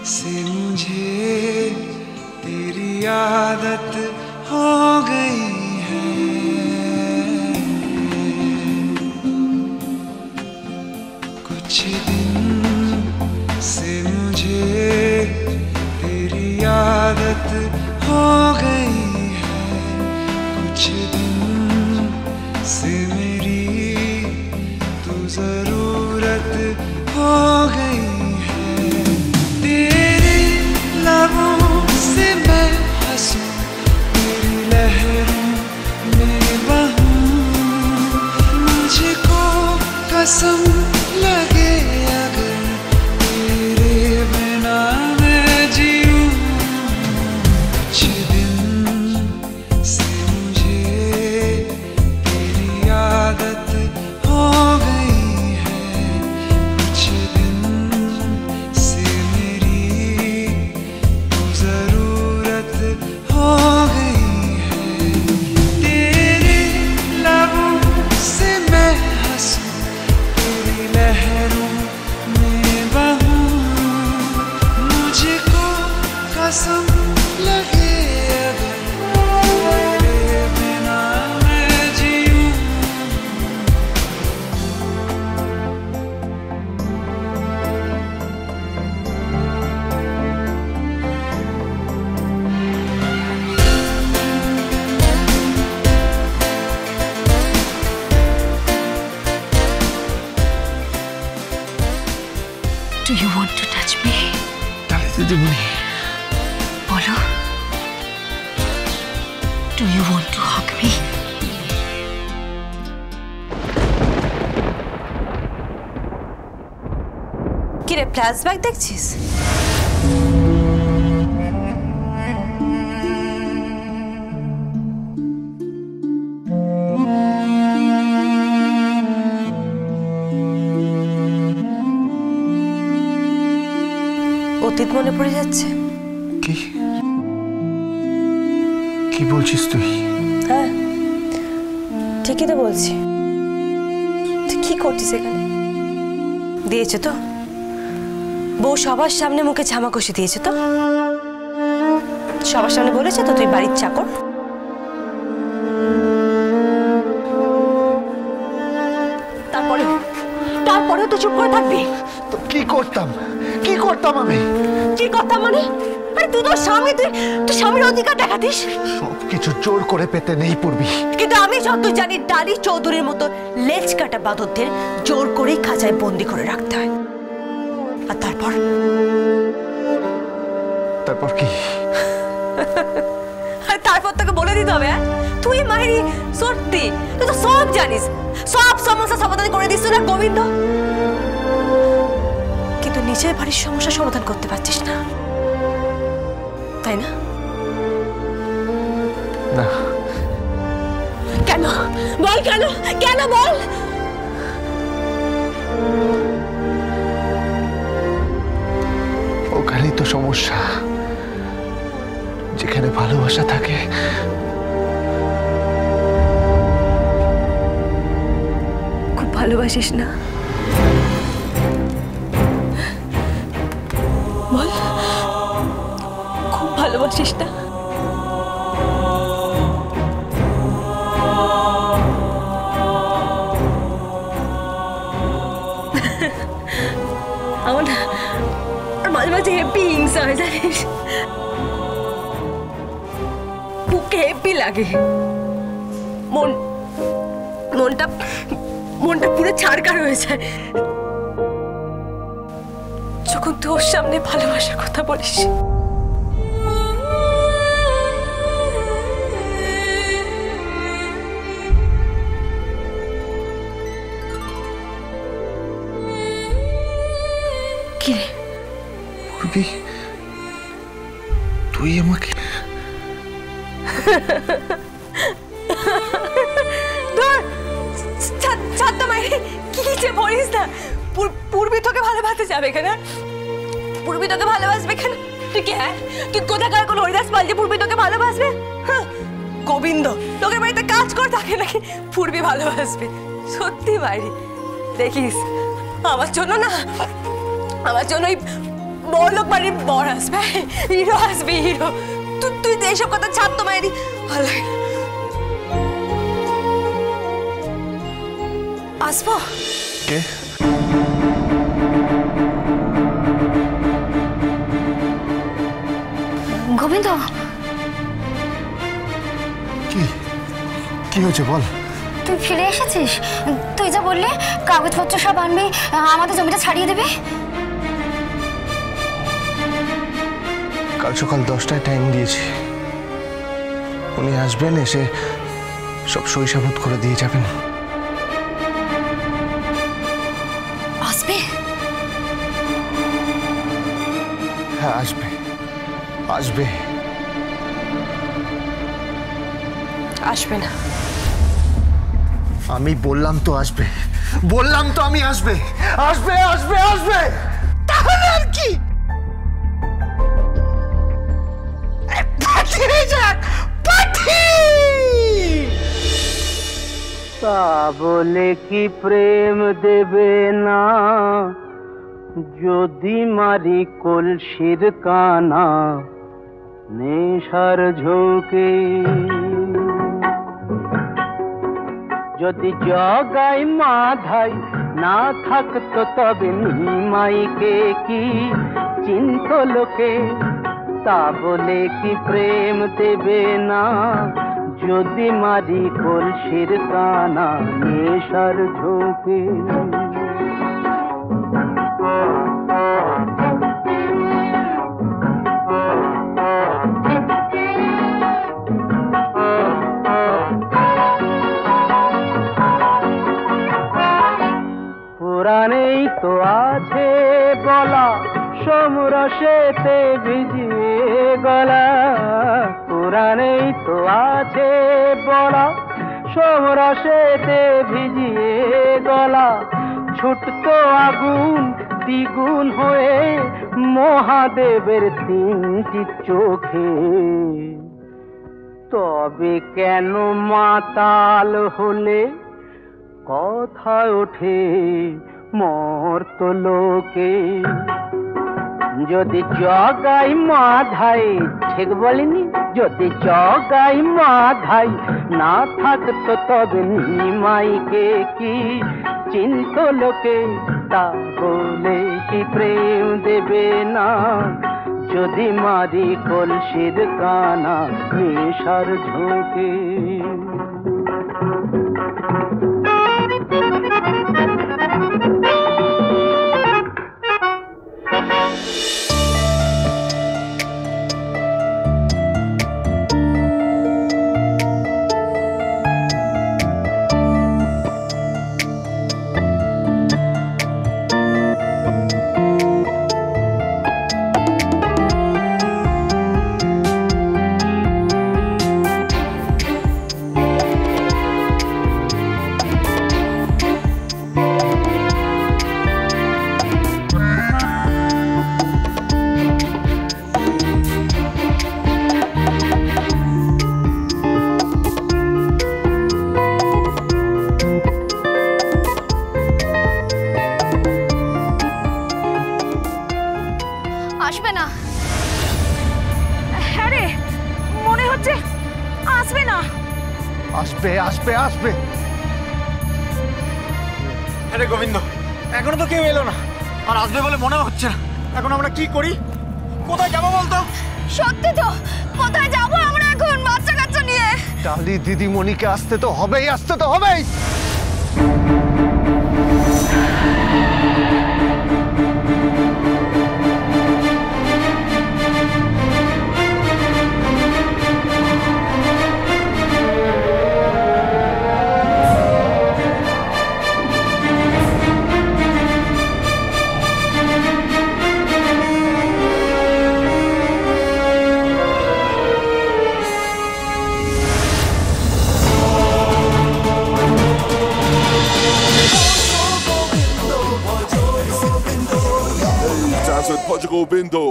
से मुझे तेरी आदत हो गई है। कुछ दिन से मुझे तेरी आदत हो गई है। कुछ दिन से मेरी तू जरूरत हो गई है। तेरे लबों से मैं हंसूं, तेरी लहरों में बहूं, मुझको कसम लगे अगर तेरे बिना मैं जीऊं। कुछ दिन से मुझे तेरी आदत हो गई है। कुछ दिन से मेरी तू जरूरत हो गई है। तेरे लबों से मैं हंसूं, तेरी लहरों में बहूं, मुझको कसम लगे अगर तेरे बिना मैं जीऊं। Do you want to touch me? তাহলে তো দিবনি। বলো। Do you want to hug me? কি রে ফ্ল্যাশব্যাক দেখছিস? অতীত মনে পড়ে যাচ্ছে? কি কি বলছিস তুই? হ্যাঁ ঠিকই তো বলছি। তুই কি করছিস এখানে? দিয়েছে তো বউ সবার সামনে মুখে ঝামা কষে দিয়েছে তো? সবার সামনে বলেছে তো তুই বাড়ির চাকর? তারপরেও তো চুপ করে থাকবি? তো কি করতাম আমি? কি কথা মানে? আরে তুই তো স্বামী, তুই স্বামীর অধিকার দেখাতিস। সবকিছু জোর করে পেতে নেই পূর্বী। কিন্তু আমি যত জানি ডালি চৌধুরীর মতো লেজ কাটা বাঁদরদের জোর করেই খাঁচায় বন্দি করে রাখতে হয়। আর তারপর কি? তারপর তোকে বলে দিতে হবে তুই মাহিরি সত্যি তুই তো সব জানিস, সব সমস্যা সমাধান করে দিস না গোবিন্দ, কিন্তু নিজের বাড়ির সমস্যা সমাধান করতে পারছিস না, তাই না? না। কেন বল? কেন বল? ওখানেই তো সমস্যা, যেখানে ভালোবাসা থাকে খুব ভালোবাসিস না? বল খুব ভালোবাসিস না? আমার মাঝে মাঝে হেপি হিংসা হয় জানিস, বুকে হেপি লাগে, মনটা পুরো ছাড়কার হয়ে যায় যখন তোর সামনে ভালোবাসার কথা বলিস। কি রে পূর্বী, তুই আমাকে কি যে বলিস না, পূর্বী তোকে ভালোবাসতে যাবে কেন? পূর্বী তোকে ভালোবাসবে কেন? তুই কে? তুই কোথাকার কোন হরিদাস পাল যে পূর্বী তোকে ভালোবাসবে? গোবিন্দ লোকের বাড়িতে কাজ করে থাকে নাকি পূর্বী ভালোবাসবে? সত্যি বাইরে দেখিস আমার জন্য না, আমার জন্য বড়লোক বাড়ির বর আসবে, হিরো আসবে, হিরো। তুই এইসব কথা ছাড় তো মায়েরি, ভালো লাগে। আসবো কে? গোবিন্দ। কি কি হয়েছে বল? তুই ফিরে এসেছিস? তুই যা বললি কাগজপত্র সব আনবি, আমাদের জমিটা ছাড়িয়ে দেবে। কাল সকাল 10টায় টাইম দিয়েছি, উনি আসবেন, এসে সব সই সাবুত করে দিয়ে যাবেন। আসবে? হ্যাঁ আসবে, আসবে। আসবে না। আমি বললাম তো আসবে, বললাম তো আমি আসবে, আসবে আসবে আসবে। তাহলে আর কি, পাঠিয়ে যাক, তা বলে কি প্রেম দেবে না, যদি মারি কলসির কানা নেশার ঝোঁকে। যদি জগাই মাধাই না থাকতো তবে নিমাইকে কি চিন্ত লোকে। তা বলে কি প্রেম দেবে না, যদি মারি কলসির কানা নেশার ঝোঁকে। পুরাণেই তো আছে বলা, সমরসেতে ভিজিয়ে গলা। পুরাণেই তো আছে বলা, সমরসেতে ভিজিয়ে গলা। ছুটতো আগুন দ্বিগুণ হয়ে মহাদেবের 3টি চোখে। তবে কেন মাতাল হলে কথা ওঠে মর্তলোকে। যদি জগাই মাধাই, ঠিক বলিনি, যদি জগাই মাধাই না থাকতো তবে নিমাইকে কি চিন্ত লোকে। তা বলে কি প্রেম দেবে না, যদি মারি কলসির কানা নেশার ঝোঁকে। আসবে না? হ্যাঁ রে, মনে হচ্ছে আসবে না। আসবে আসবে আসবে। আরে গোবিন্দ, এখনো তো কেউ এলো না, আর আসবে বলে মনে হচ্ছে না। এখন আমরা কি করি, কোথায় যাবো বলতো? সত্যি তো, কোথায় যাবো আমরা এখন বাচ্চা কাচ্চা নিয়ে? ডালি দিদিমণিকে আসতে তো হবেই, আসতে তো হবেই। With Portugal Bindo.